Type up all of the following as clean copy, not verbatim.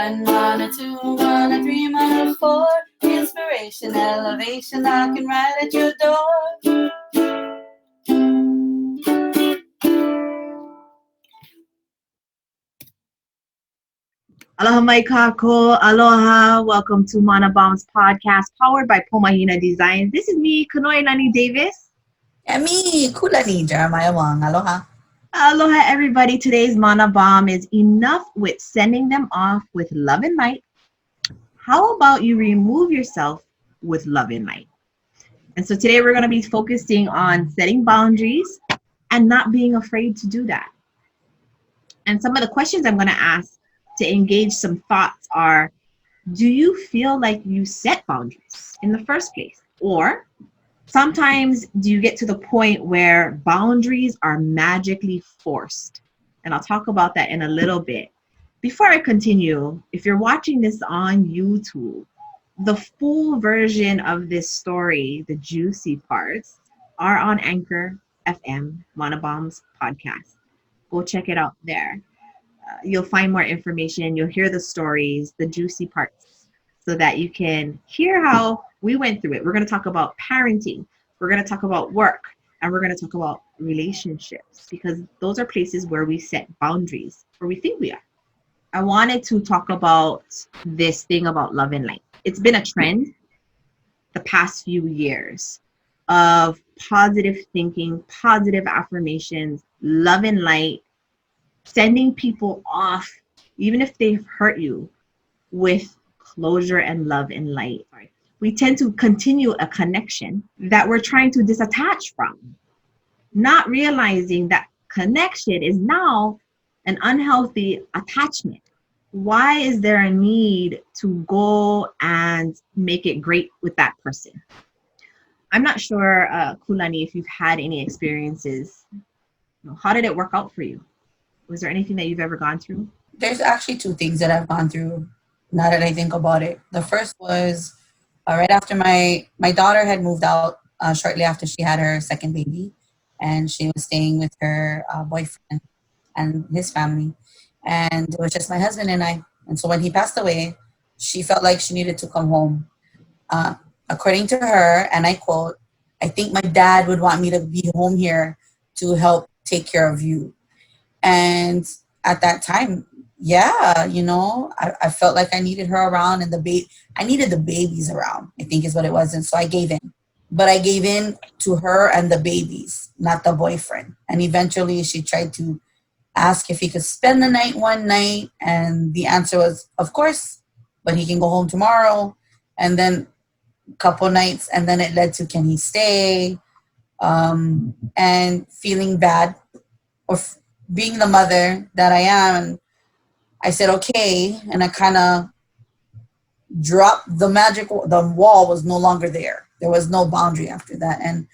one, one or two, one or three, one or four. Inspiration, elevation, knocking right at your door. Aloha mai kako, aloha. Welcome to Mana Bomb's podcast, powered by Pomahina Designs. This is me, Kanoelani Davis. And me, Kulani, Jeremiah Wang. Aloha. Aloha, everybody. Today's Mana Bomb is enough with sending them off with love and light. How about you remove yourself with love and light? And so today we're going to be focusing on setting boundaries and not being afraid to do that. And some of the questions I'm going to ask to engage some thoughts are, do you feel like you set boundaries in the first place? Or sometimes do you get to the point where boundaries are magically forced? And I'll talk about that in a little bit. Before I continue, if you're watching this on YouTube, the full version of this story, the juicy parts, are on Anchor FM, Mana Bomb's podcast. Go check it out there. You'll find more information. You'll hear the stories, the juicy parts, so that you can hear how we went through it. We're going to talk about parenting. We're going to talk about work. And we're going to talk about relationships, because those are places where we set boundaries, or we think we are. I wanted to talk about this thing about love and light. It's been a trend the past few years of positive thinking, positive affirmations, love and light, sending people off, even if they've hurt you, with closure and love and light. We tend to continue a connection that we're trying to disattach from, not realizing that connection is now an unhealthy attachment. Why is there a need to go and make it great with that person? I'm not sure, Kulani, if you've had any experiences. How did it work out for you? Was there anything that you've ever gone through? There's actually two things that I've gone through, now that I think about it. The first was right after my daughter had moved out, shortly after she had her second baby, and she was staying with her boyfriend and his family. And it was just my husband and I. And so when he passed away, she felt like she needed to come home. According to her, and I quote, "I think my dad would want me to be home here to help take care of you." And at that time, yeah, I felt like I needed her around, and I needed the babies around, I think is what it was. And so I gave in. But I gave in to her and the babies, not the boyfriend. And eventually she tried to ask if he could spend the night one night. And the answer was, of course, but he can go home tomorrow. And then a couple nights, and then it led to, can he stay? And feeling bad, or being the mother that I am, and I said, okay. And I kind of dropped the wall was no longer there. There was no boundary after that. And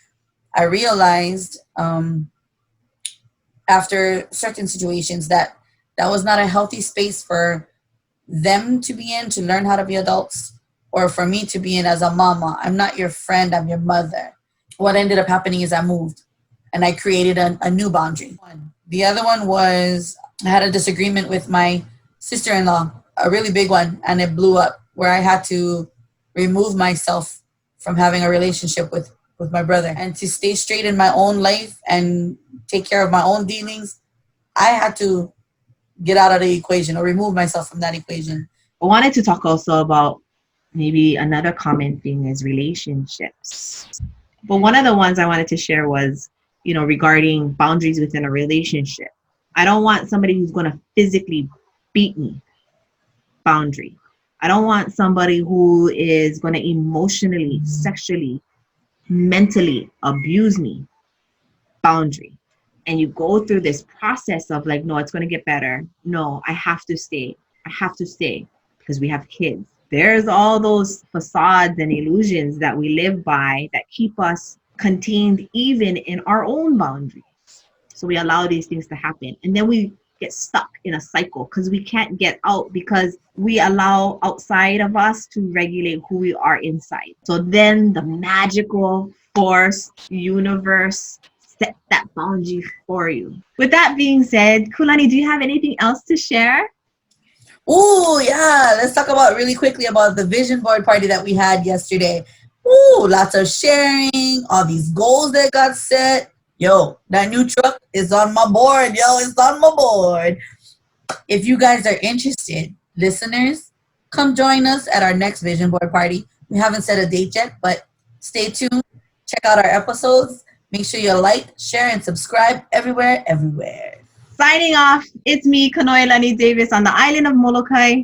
I realized after certain situations that was not a healthy space for them to be in, to learn how to be adults, or for me to be in as a mama. I'm not your friend, I'm your mother. What ended up happening is I moved and I created a new boundary. The other one was I had a disagreement with my sister-in-law, a really big one, and it blew up, where I had to remove myself from having a relationship with my brother. And to stay straight in my own life and take care of my own dealings, I had to get out of the equation, or remove myself from that equation. I wanted to talk also about maybe another common thing is relationships. But one of the ones I wanted to share was, regarding boundaries within a relationship. I don't want somebody who's going to physically beat me. Boundary. I don't want somebody who is going to emotionally, sexually, mentally abuse me. Boundary. And you go through this process of like, no, it's going to get better. No, I have to stay. I have to stay because we have kids. There's all those facades and illusions that we live by that keep us contained even in our own boundaries. So we allow these things to happen. And then we get stuck in a cycle because we can't get out, because we allow outside of us to regulate who we are inside. So then the magical force, universe, set that boundary for you. With that being said, Kulani, do you have anything else to share? Ooh, yeah. Let's talk about really quickly about the vision board party that we had yesterday. Ooh, lots of sharing, all these goals that got set. Yo, that new truck is on my board. Yo, it's on my board. If you guys are interested, listeners, come join us at our next vision board party. We haven't set a date yet, but stay tuned. Check out our episodes. Make sure you like, share, and subscribe everywhere, everywhere. Signing off, it's me, Kanoelani Davis, on the island of Molokai.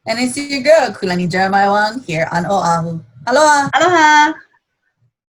And it's your girl, Kulani Jeremiah Wang, here on Oahu. Aloha! Aloha!